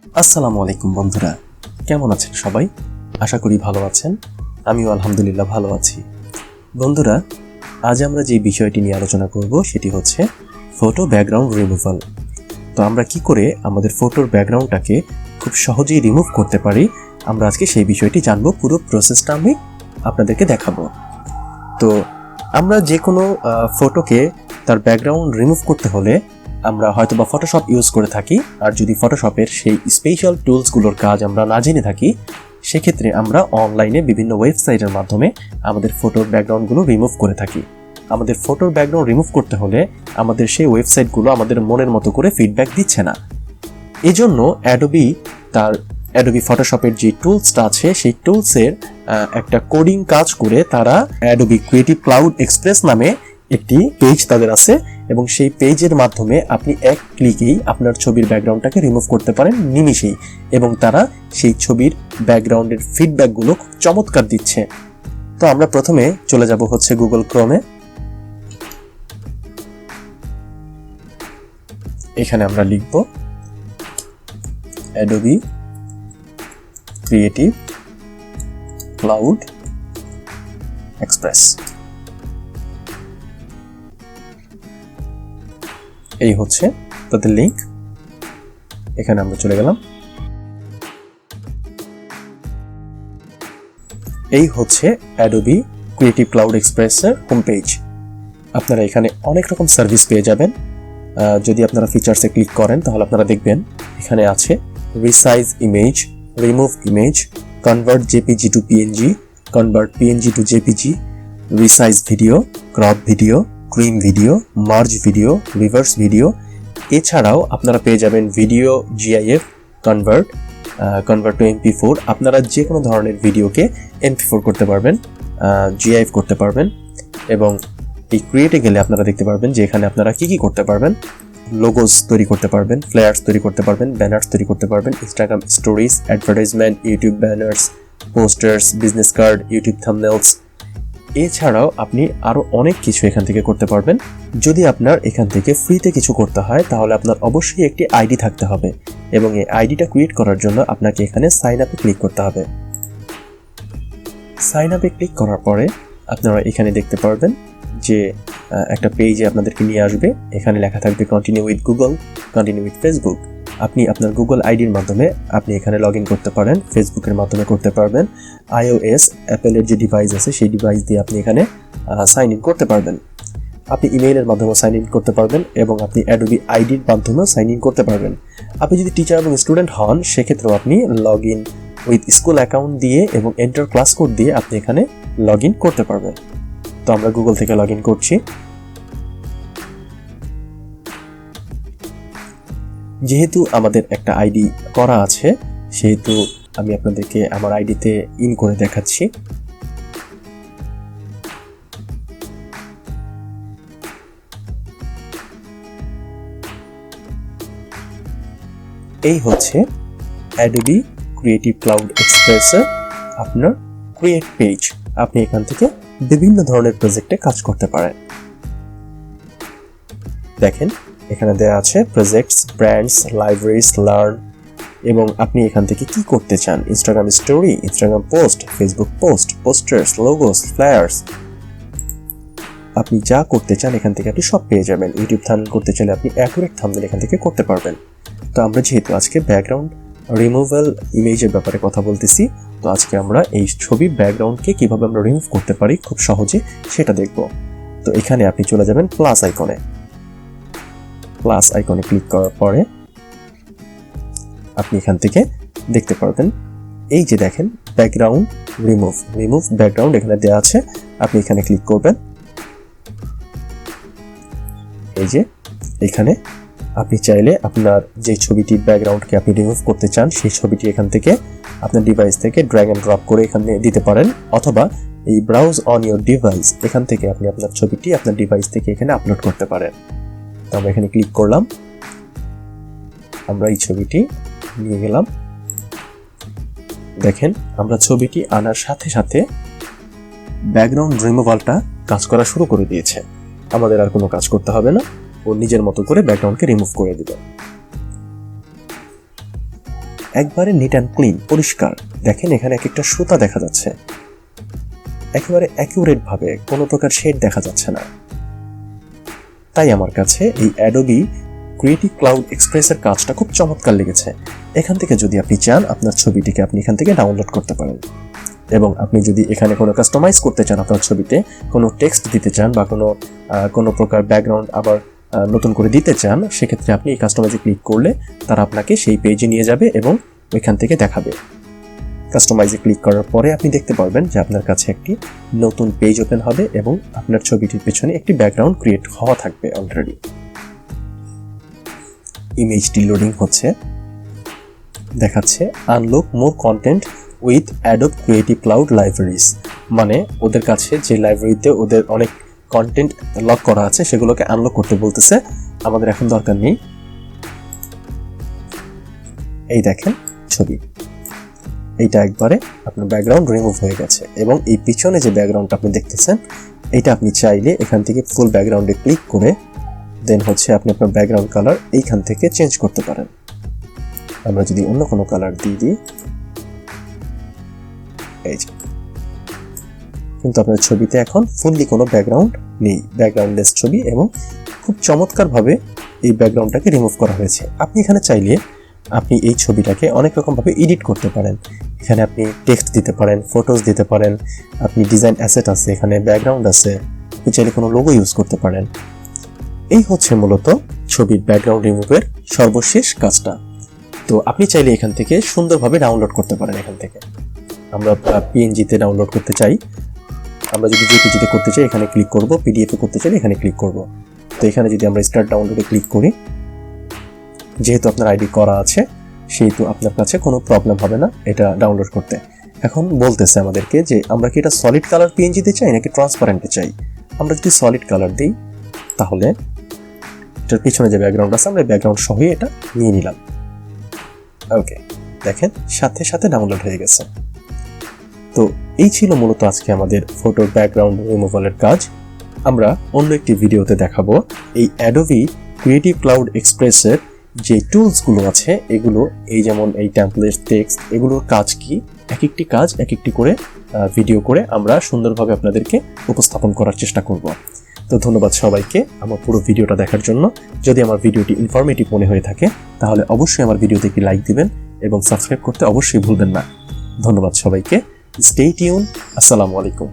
আসসালামু আলাইকুম বন্ধুরা, কেমন আছেন সবাই? আশা করি ভালো আছেন। আমিও আলহামদুলিল্লাহ ভালো আছি। বন্ধুরা, আজ আমরা যে বিষয়টি নিয়ে আলোচনা করব সেটি হচ্ছে ফটো ব্যাকগ্রাউন্ড রিমুভাল। তো আমরা কি করে আমাদের ফটোর ব্যাকগ্রাউন্ডটাকে খুব সহজেই রিমুভ করতে পারি, আমরা আজকে সেই বিষয়টি জানবো। পুরো প্রসেসটা আমি আপনাদেরকে দেখাবো। তো আমরা যে কোনো ফটোকে তার ব্যাকগ্রাউন্ড রিমুভ করতে হলে আমরা হয়তো বা ফটোশপ ইউজ করে থাকি, আর যদি ফটোশপের সেই স্পেশাল টুলসগুলোর কাজ আমরা না জেনে থাকি, সেক্ষেত্রে আমরা অনলাইনে বিভিন্ন ওয়েবসাইটের মাধ্যমে আমাদের ফটোর ব্যাকগ্রাউন্ডগুলো রিমুভ করে থাকি। আমাদের ফটোর ব্যাকগ্রাউন্ড রিমুভ করতে হলে আমাদের সেই ওয়েবসাইটগুলো আমাদের মনের মতো করে ফিডব্যাক দিচ্ছে না। এজন্য অ্যাডোবি ফটোশপের যে টুলসটা আছে সেই টুলসের একটা কোডিং কাজ করে তারা অ্যাডোবি ক্রিয়েটিভ ক্লাউড এক্সপ্রেস নামে একটি পেজ তাদের আছে, এবং সেই পেজের মাধ্যমে আপনি এক ক্লিকেই আপনার ছবির ব্যাকগ্রাউন্ডটাকে রিমুভ করতে পারেন নিমিষেই, এবং তারা সেই ছবির ব্যাকগ্রাউন্ডের ফিডব্যাকগুলো খুব চমৎকার দিচ্ছে। তো আমরা প্রথমে চলে যাব হচ্ছে গুগল ক্রোমে। এখানে আমরা লিখব অ্যাডোবি ক্রিয়েটিভ ক্লাউড এক্সপ্রেস। এই হচ্ছে তাদের লিংক। এখানে আমরা চলে গেলাম। এই হচ্ছে অ্যাডোবি ক্রিয়েটিভ ক্লাউড এক্সপ্রেসের হোম পেজ। আপনারা এখানে অনেক রকম সার্ভিস পেয়ে যাবেন। যদি আপনারা ফিচার্সে ক্লিক করেন তাহলে আপনারা দেখবেন এখানে আছে resize image, remove image, convert JPG to PNG, convert PNG to JPG, resize video, crop video, trim video, merge video, reverse video. এছাড়াও আপনারা পেয়ে যাবেন video GIF convert to MP4। আপনারা যে কোনো ধরনের ভিডিওকে MP4 করতে পারবেন, জিআইএফ করতে পারবেন। এবং এই ক্রিয়েটে গেলে আপনারা দেখতে পারবেন যে এখানে আপনারা কি করতে পারবেন। লোগোস তৈরি করতে পারবেন, ফ্লেয়ার্স তৈরি করতে পারবেন, ব্যানার্স তৈরি করতে পারবেন, Instagram stories, advertisement, YouTube banners, posters, business card, YouTube thumbnails. এছাড়াও আপনি আরও অনেক কিছু এখান থেকে করতে পারবেন। যদি আপনার এখান থেকে ফ্রিতে কিছু করতে হয় তাহলে আপনার অবশ্যই একটি আইডি থাকতে হবে, এবং এই আইডিটা ক্রিয়েট করার জন্য আপনাকে এখানে সাইন আপে ক্লিক করতে হবে। সাইন আপে ক্লিক করার পরে আপনারা এখানে দেখতে পারবেন যে একটা পেজে আপনাদেরকে নিয়ে আসবে। এখানে লেখা থাকবে continue with Google, continue with Facebook. আপনি আপনার গুগল আইডির মাধ্যমে আপনি এখানে লগ ইন করতে পারেন, ফেসবুকের মাধ্যমে করতে পারবেন। iOS অ্যাপেলের যে ডিভাইস আছে সেই ডিভাইস দিয়ে আপনি এখানে সাইন ইন করতে পারবেন। আপনি ইমেইলের মাধ্যমেও সাইন ইন করতে পারবেন, এবং আপনি অ্যাডোবি আইডির মাধ্যমেও সাইন ইন করতে পারবেন। আপনি যদি টিচার এবং স্টুডেন্ট হন সেক্ষেত্রেও আপনি log in with school account দিয়ে এবং এন্টার ক্লাস কোড দিয়ে আপনি এখানে লগ ইন করতে পারবেন। তো আমরা গুগল থেকে লগ ইন করছি। যেহেতু আমাদের একটা আইডি করা আছে সেহেতু আমি আপনাদেরকে আমার আইডিতে ইন করে দেখাচ্ছি। এই হচ্ছে অ্যাডোবি ক্রিয়েটিভ ক্লাউড এক্সপ্রেসের আপনার ক্রিয়েট পেজ। আপনি এখান থেকে বিভিন্ন ধরনের প্রজেক্টে কাজ করতে পারেন। দেখেন এখানে দেওয়া আছে প্রজেক্টস, ব্র্যান্ডস, লাইব্রেরিজ, লার্ন, এবং আপনি এখান থেকে কি করতে চান। Instagram story, Instagram post, Facebook post, posters, logos, flyers, আপনি যা করতে চান এখান থেকে আপনি সব পেয়ে যাবেন। ইউটিউব থাম্বনেল করতে চাইলে আপনি অ্যাকুরেট থাম্বনেল এখান থেকে করতে পারবেন। তো আমরা যেহেতু আজকে ব্যাকগ্রাউন্ড রিমুভাল ইমেজের ব্যাপারে কথা বলতেছি, তো আজকে আমরা এই ছবির ব্যাকগ্রাউন্ডকে কিভাবে আমরা রিমুভ করতে পারি খুব সহজে সেটা দেখব। তো এখানে আপনি চলে যাবেন প্লাস আইকনে। প্লাস আইকনে ক্লিক করার পরে আপনি এখান থেকে দেখতে পারবেন এই যে দেখেন ব্যাকগ্রাউন্ড রিমুভ ব্যাকগ্রাউন্ড এখানে দেওয়া আছে। আপনি এখানে ক্লিক করবেন। এই যে এখানে আপনি চাইলে আপনার যে ছবিটির ব্যাকগ্রাউন্ডকে আপনি রিমুভ করতে চান সেই ছবিটি এখান থেকে আপনার ডিভাইস থেকে ড্র্যাগ এন্ড ড্রপ করে এখানে দিতে পারেন, অথবা এই ব্রাউজ অন ইউর ডিভাইস এখান থেকে আপনি আপনার ছবিটি আপনার ডিভাইস থেকে এখানে আপলোড করতে পারেন। তো আমরা এখানে ক্লিক করলাম, আমরা এই ছবিটি নিয়ে গেলাম। দেখেন আমরা ছবিটি আনার সাথে সাথে ব্যাকগ্রাউন্ড রিমুভালটা কাজ করা শুরু করে দিয়েছে। আমাদের আর কোনো কাজ করতে হবে না, ও নিজের মতো করে ব্যাকগ্রাউন্ডকে রিমুভ করে দিবে। একবারে নিট অ্যান্ড ক্লিন, পরিষ্কার। দেখেন এখানে এক একটা সুতা দেখা যাচ্ছে, একেবারে অ্যাকুরেট ভাবে, কোনো প্রকার শেড দেখা যাচ্ছে না। তাই আমার কাছে এই অ্যাডোবি ক্রিয়েটিভ ক্লাউড এক্সপ্রেসের কাজটা খুব চমৎকার লেগেছে। এখান থেকে যদি আপনি চান আপনার ছবিটিকে আপনি এখান থেকে ডাউনলোড করতে পারেন, এবং আপনি যদি এখানে কোনো কাস্টমাইজ করতে চান, আপনার ছবিতে কোনো টেক্সট দিতে চান বা কোনো প্রকার ব্যাকগ্রাউন্ড আবার নতুন করে দিতে চান, সেক্ষেত্রে আপনি এই কাস্টমাইজে ক্লিক করলে তারা আপনাকে সেই পেজে নিয়ে যাবে এবং ওইখান থেকে দেখাবে। কাস্টমাইজে ক্লিক করার পরে আপনি দেখতে পারবেন যে আপনার কাছে একটি নতুন পেজ ওপেন হবে এবং আপনার ছবিটির পেছনে একটি ব্যাকগ্রাউন্ড ক্রিয়েট হওয়া থাকবে অলরেডি। ইমেজটি লোডিং হচ্ছে, দেখাচ্ছে unlock more content with Adobe creative cloud libraries. মানে ওদের কাছে যে লাইব্রেরিতে ওদের অনেক কন্টেন্ট লক করা আছে সেগুলোকে আনলক করতে বলতেছে, আমাদের এখন দরকার নেই। এই দেখেন ছবি, এইটা একবারে আপনার ব্যাকগ্রাউন্ড রিমুভ হয়ে গেছে, এবং এই পিছনে যে ব্যাকগ্রাউন্ডটা আপনি দেখতেছেন এটা আপনি চাইলে এখান থেকে ফুল ব্যাকগ্রাউন্ডে ক্লিক করে দেন হচ্ছে আপনি আপনার ব্যাকগ্রাউন্ড কালার এইখান থেকে চেঞ্জ করতে পারেন। আমরা যদি অন্য কোনো কালার দিয়ে দিই, এই যে, কিন্তু আপনার ছবিতে এখন ফুললি কোনো ব্যাকগ্রাউন্ড নেই, ব্যাকগ্রাউন্ডলেস ছবি, এবং খুব চমৎকারভাবে এই ব্যাকগ্রাউন্ডটাকে রিমুভ করা হয়েছে। আপনি এখানে চাইলে আপনি এই ছবিটাকে অনেক রকমভাবে এডিট করতে পারেন। এখানে আপনি টেক্সট দিতে পারেন, ফটোজ দিতে পারেন, আপনি ডিজাইন অ্যাসেট আছে, এখানে ব্যাকগ্রাউন্ড আছে, আপনি চাইলে কোনো লোগো ইউজ করতে পারেন। এই হচ্ছে মূলত ছবির ব্যাকগ্রাউন্ড রিমুভের সর্বশেষ কাজটা। তো আপনি চাইলে এখান থেকে সুন্দরভাবে ডাউনলোড করতে পারেন। এখান থেকে আমরা পিএনজিতে ডাউনলোড করতে চাই, আমরা যদি জেপিজিতে করতে চাই এখানে ক্লিক করব, পিডিএফে করতে চাইলে এখানে ক্লিক করব। তো এখানে যদি আমরা স্টার্ট ডাউনলোডে ক্লিক করি, যেহেতু আপনার আইডি করা আছে সেহেতু আপনার কাছে কোনো প্রবলেম হবে না এটা ডাউনলোড করতে। এখন বলতেছে আমাদেরকে যে আমরা কি এটা সলিড কালার পিএনজিতে চাই নাকি ট্রান্সপারেন্টে চাই। আমরা যদি সলিড কালার দিই তাহলে এটার পিছনে যে ব্যাকগ্রাউন্ড আছে আমরা ব্যাকগ্রাউন্ড সহই এটা নিয়ে নিলাম। ওকে, দেখেন সাথে সাথে ডাউনলোড হয়ে গেছে। তো এই ছিল মূলত আজকে আমাদের ফটোর ব্যাকগ্রাউন্ড রিমুভালের কাজ। আমরা অন্য একটি ভিডিওতে দেখাবো এই অ্যাডোবি ক্রিয়েটিভ ক্লাউড এক্সপ্রেসের যে টুলসগুলো আছে এগুলো, এই যেমন এই টেমপ্লেট, টেক্সট, এগুলোর কাজ কি, এক একটি কাজ এক একটি করে ভিডিও করে আমরা সুন্দরভাবে আপনাদেরকে উপস্থাপন করার চেষ্টা করব। তো ধন্যবাদ সবাইকে আমার পুরো ভিডিওটা দেখার জন্য। যদি আমার ভিডিওটি ইনফরমেটিভ মনে হয়ে থাকে তাহলে অবশ্যই আমার ভিডিওতে একটি লাইক দিবেন এবং সাবস্ক্রাইব করতে অবশ্যই ভুলবেন না। ধন্যবাদ সবাইকে। Stay tune. আসসালামু আলাইকুম।